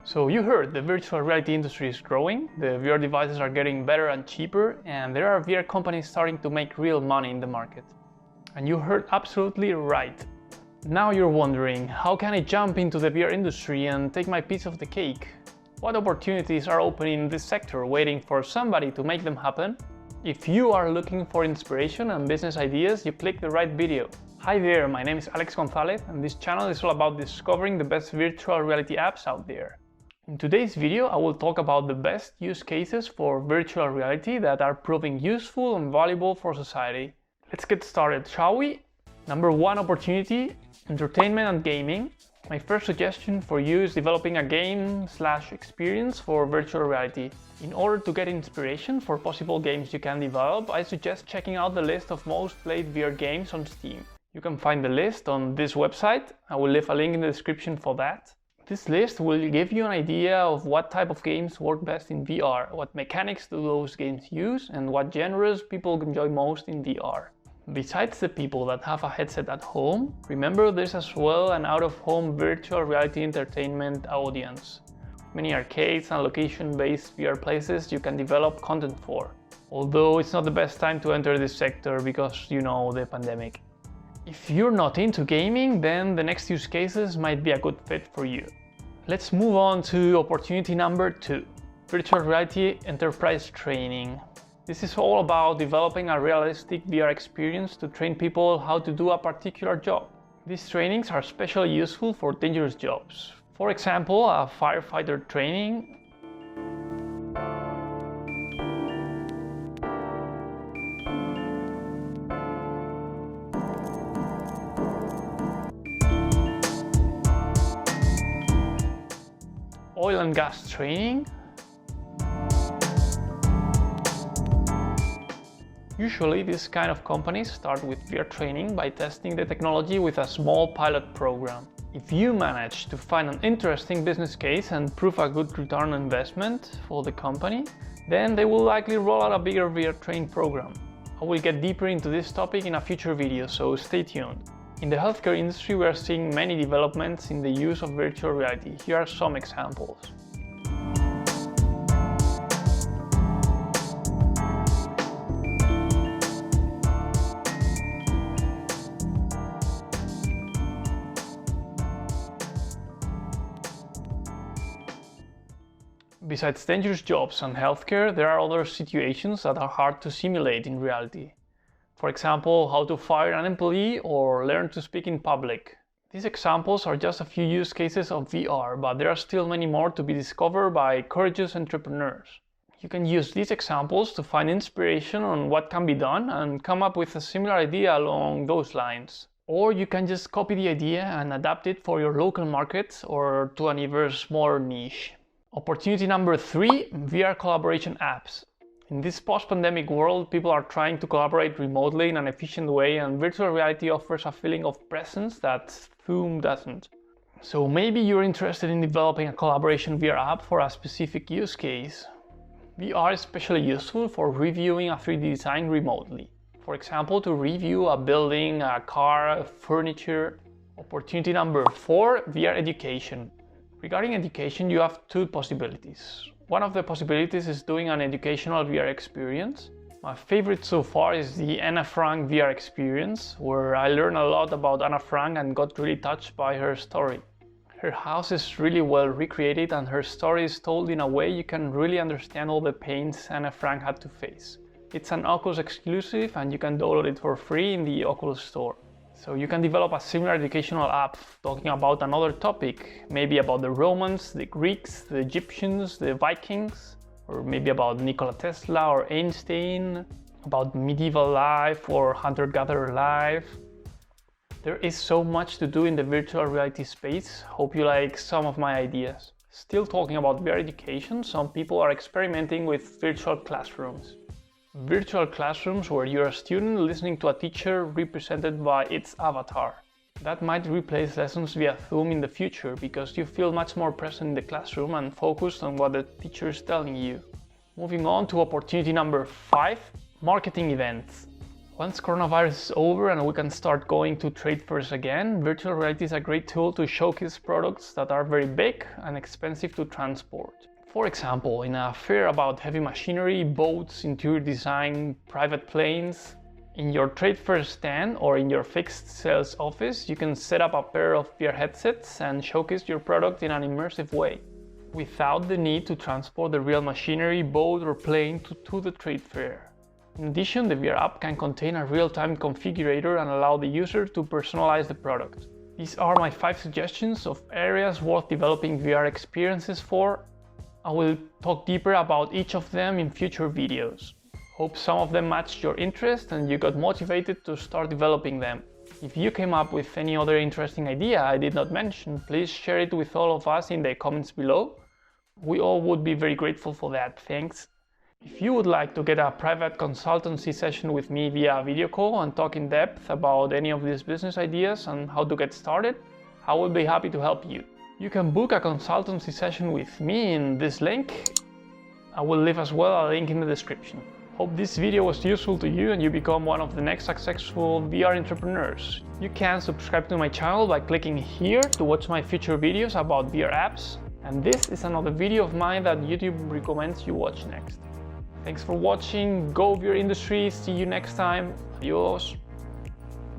So you heard the virtual reality industry is growing, the VR devices are getting better and cheaper, and there are VR companies starting to make real money in the market. And you heard absolutely right. Now you're wondering, how can I jump into the VR industry and take my piece of the cake? What opportunities are open in this sector waiting for somebody to make them happen? If you are looking for inspiration and business ideas, you click the right video. Hi there, my name is Alex Gonzalez and this channel is all about discovering the best virtual reality apps out there. In today's video, I will talk about the best use cases for virtual reality that are proving useful and valuable for society. Let's get started, shall we? Number 1 opportunity, entertainment and gaming. My first suggestion for you is developing a game/experience for virtual reality. In order to get inspiration for possible games you can develop, I suggest checking out the list of most played VR games on Steam. You can find the list on this website. I will leave a link in the description for that. This list will give you an idea of what type of games work best in VR, what mechanics do those games use, and what genres people enjoy most in VR. Besides the people that have a headset at home, remember there's as well an out-of-home virtual reality entertainment audience. Many arcades and location-based VR places you can develop content for. Although it's not the best time to enter this sector because, you know, the pandemic. If you're not into gaming, then the next use cases might be a good fit for you. Let's move on to opportunity number 2, virtual reality enterprise training. This is all about developing a realistic VR experience to train people how to do a particular job. These trainings are especially useful for dangerous jobs. For example, a firefighter training, oil and gas training. Usually, these kind of companies start with VR training by testing the technology with a small pilot program. If you manage to find an interesting business case and prove a good return on investment for the company, then they will likely roll out a bigger VR training program. I will get deeper into this topic in a future video, so stay tuned. In the healthcare industry, we are seeing many developments in the use of virtual reality. Here are some examples. Besides dangerous jobs and healthcare, there are other situations that are hard to simulate in reality. For example, how to fire an employee or learn to speak in public. These examples are just a few use cases of VR, but there are still many more to be discovered by courageous entrepreneurs. You can use these examples to find inspiration on what can be done and come up with a similar idea along those lines. Or you can just copy the idea and adapt it for your local market or to an even smaller niche. Opportunity number 3, VR collaboration apps. In this post-pandemic world, people are trying to collaborate remotely in an efficient way, and virtual reality offers a feeling of presence that Zoom doesn't. So maybe you're interested in developing a collaboration VR app for a specific use case. VR is especially useful for reviewing a 3D design remotely. For example, to review a building, a car, furniture. Opportunity number 4, VR education. Regarding education, you have 2 possibilities. One of the possibilities is doing an educational VR experience. My favorite so far is the Anna Frank VR experience, where I learned a lot about Anna Frank and got really touched by her story. Her house is really well recreated and her story is told in a way you can really understand all the pains Anna Frank had to face. It's an Oculus exclusive and you can download it for free in the Oculus store. So you can develop a similar educational app talking about another topic, maybe about the Romans, the Greeks, the Egyptians, the Vikings, or maybe about Nikola Tesla or Einstein, about medieval life or hunter-gatherer life. There is so much to do in the virtual reality space. Hope you like some of my ideas. Still talking about VR education, some people are experimenting with virtual classrooms. Virtual classrooms where you're a student listening to a teacher represented by its avatar. That might replace lessons via Zoom in the future because you feel much more present in the classroom and focused on what the teacher is telling you. Moving on to opportunity number 5, marketing events. Once coronavirus is over and we can start going to trade fairs again, virtual reality is a great tool to showcase products that are very big and expensive to transport. For example, in a fair about heavy machinery, boats, interior design, private planes, in your trade fair stand or in your fixed sales office, you can set up a pair of VR headsets and showcase your product in an immersive way, without the need to transport the real machinery, boat or plane to the trade fair. In addition, the VR app can contain a real-time configurator and allow the user to personalize the product. These are my 5 suggestions of areas worth developing VR experiences for. I will talk deeper about each of them in future videos. Hope some of them matched your interest and you got motivated to start developing them. If you came up with any other interesting idea I did not mention, please share it with all of us in the comments below. We all would be very grateful for that, thanks. If you would like to get a private consultancy session with me via video call and talk in depth about any of these business ideas and how to get started, I will be happy to help you. You can book a consultancy session with me in this link. I will leave as well a link in the description. Hope this video was useful to you and you become one of the next successful VR entrepreneurs. You can subscribe to my channel by clicking here to watch my future videos about VR apps. And this is another video of mine that YouTube recommends you watch next. Thanks for watching, go VR industry, see you next time, adios!